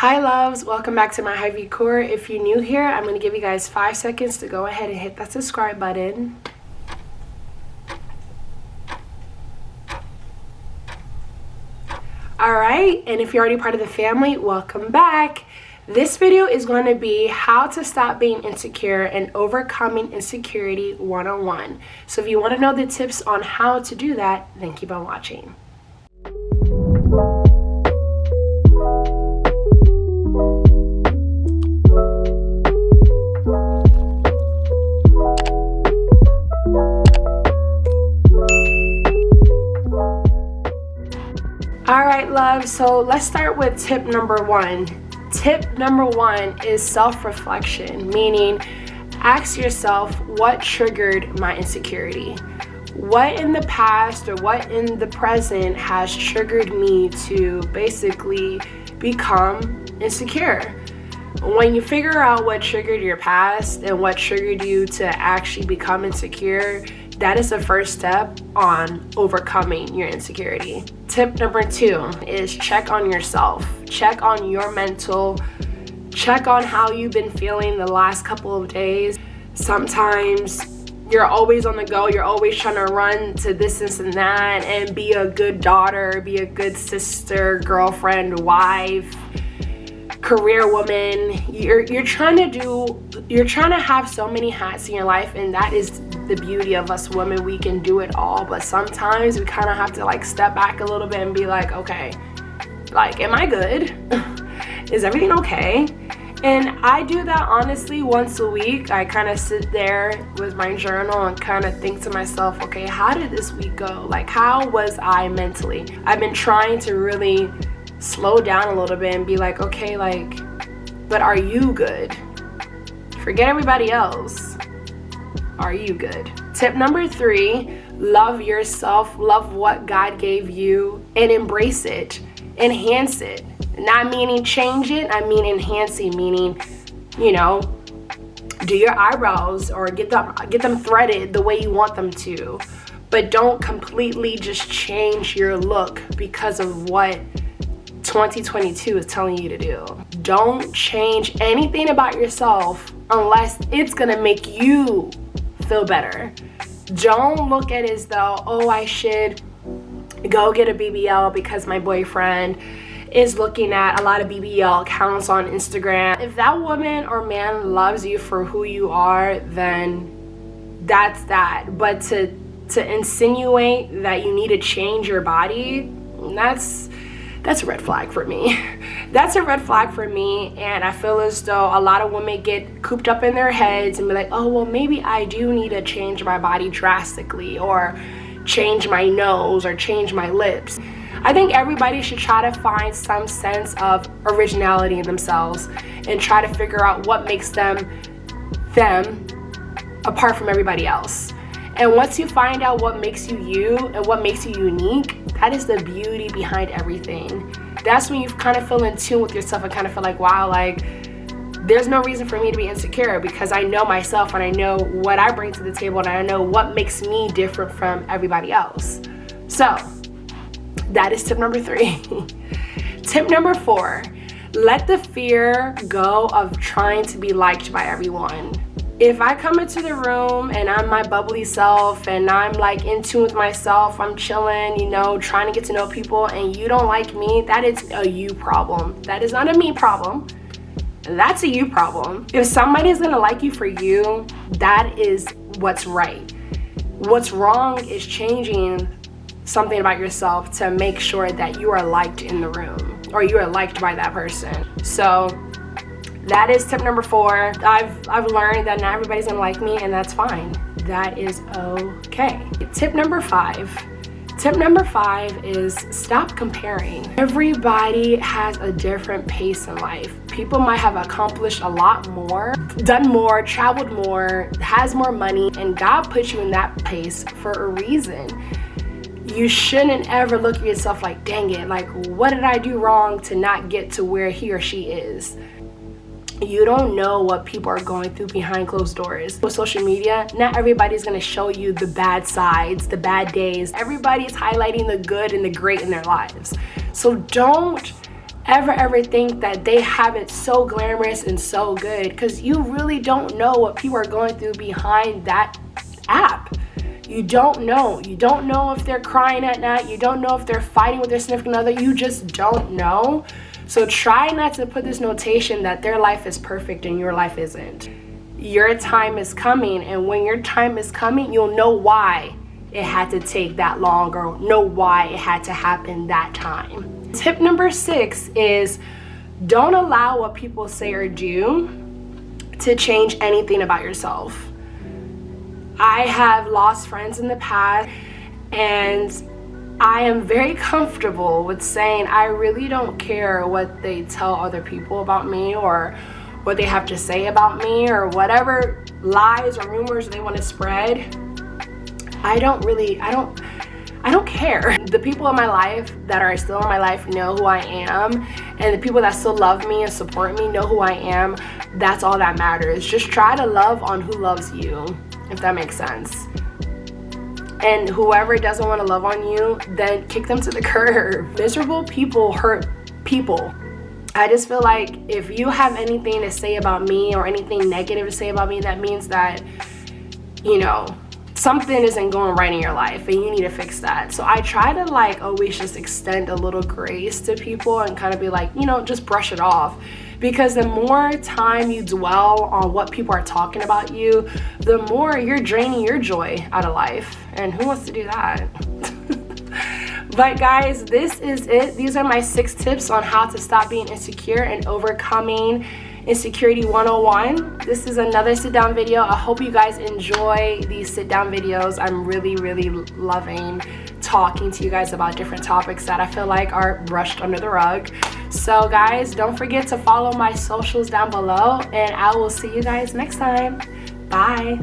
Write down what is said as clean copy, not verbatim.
Hi loves, welcome back to my Hy-Vee Core. If you're new here, I'm going to give you guys 5 seconds to go ahead and hit that subscribe button. Alright, and if you're already part of the family, welcome back. This video is going to be how to stop being insecure and overcoming insecurity 101. So if you want to know the tips on how to do that, then keep on watching. Alright love, so let's start with tip number 1. Tip number 1 is self-reflection, meaning ask yourself what triggered my insecurity. What in the past or what in the present has triggered me to basically become insecure? When you figure out what triggered your past and what triggered you to actually become insecure, that is the first step on overcoming your insecurity. Tip number 2 is check on yourself. Check on your mental. Check on how you've been feeling the last couple of days. Sometimes you're always on the go. You're always trying to run to this and that and be a good daughter, be a good sister, girlfriend, wife, career woman. You're trying to have so many hats in your life, and that is the beauty of us women. We can do it all, but sometimes we kind of have to like step back a little bit and be like, okay, like, am I good? Is everything okay? And I do that honestly once a week. I kind of sit there with my journal and kind of think to myself, okay, how did this week go? Like, how was I mentally? I've been trying to really slow down a little bit and be like, okay, like, but are you good? Forget everybody else. Are you good? Tip number 3, love yourself, love what God gave you, and embrace it, enhance it. Not meaning change it, I mean enhancing, meaning, you know, do your eyebrows or get them threaded the way you want them to, but don't completely just change your look because of what 2022 is telling you to do. Don't change anything about yourself unless it's gonna make you feel better. Don't look at it as though, oh, I should go get a BBL because my boyfriend is looking at a lot of BBL accounts on Instagram. If that woman or man loves you for who you are, then that's that. But to insinuate that you need to change your body, that's a red flag for me. That's a red flag for me, and I feel as though a lot of women get cooped up in their heads and be like, oh, well, maybe I do need to change my body drastically, or change my nose, or change my lips. I think everybody should try to find some sense of originality in themselves and try to figure out what makes them apart from everybody else. And once you find out what makes you you and what makes you unique, that is the beauty behind everything. That's when you kind of feel in tune with yourself and kind of feel like, wow, like, there's no reason for me to be insecure because I know myself and I know what I bring to the table and I know what makes me different from everybody else. So that is tip number 3. Tip number 4, let the fear go of trying to be liked by everyone. If I come into the room and I'm my bubbly self and I'm like in tune with myself, I'm chilling, you know, trying to get to know people, and you don't like me, that is a you problem. That is not a me problem. That's a you problem. If somebody's gonna like you for you, that is what's right. What's wrong is changing something about yourself to make sure that you are liked in the room or you are liked by that person. So that is tip number 4. I've learned that not everybody's gonna like me, and that's fine. That is okay. Tip number 5. Tip number 5 is stop comparing. Everybody has a different pace in life. People might have accomplished a lot more, done more, traveled more, has more money, and God put you in that pace for a reason. You shouldn't ever look at yourself like, dang it, like, what did I do wrong to not get to where he or she is? You don't know what people are going through behind closed doors. With social media, not everybody's gonna show you the bad sides, the bad days. Everybody's highlighting the good and the great in their lives. So don't ever think that they have it so glamorous and so good, because you really don't know what people are going through behind that app. You don't know if they're crying at night. You don't know if they're fighting with their significant other. You just don't know. So try not to put this notation that their life is perfect and your life isn't. Your time is coming, and when your time is coming, you'll know why it had to take that long, or know why it had to happen that time. Tip number 6 is don't allow what people say or do to change anything about yourself. I have lost friends in the past, and I am very comfortable with saying I really don't care what they tell other people about me, or what they have to say about me, or whatever lies or rumors they want to spread. I don't care. The people in my life that are still in my life know who I am, and the people that still love me and support me know who I am. That's all that matters. Just try to love on who loves you, if that makes sense. And whoever doesn't want to love on you, then kick them to the curb. Miserable people hurt people. I just feel like if you have anything to say about me, or anything negative to say about me, that means that, something isn't going right in your life and you need to fix that. So I try to always just extend a little grace to people and kind of be like, just brush it off. Because the more time you dwell on what people are talking about you, the more you're draining your joy out of life. And who wants to do that? But guys, this is it. These are my 6 tips on how to stop being insecure and overcoming Insecurity 101. This is another sit down video. I hope you guys enjoy these sit down videos. I'm really loving talking to you guys about different topics that I feel like are brushed under the rug. So guys, don't forget to follow my socials down below, and I will see you guys next time. Bye.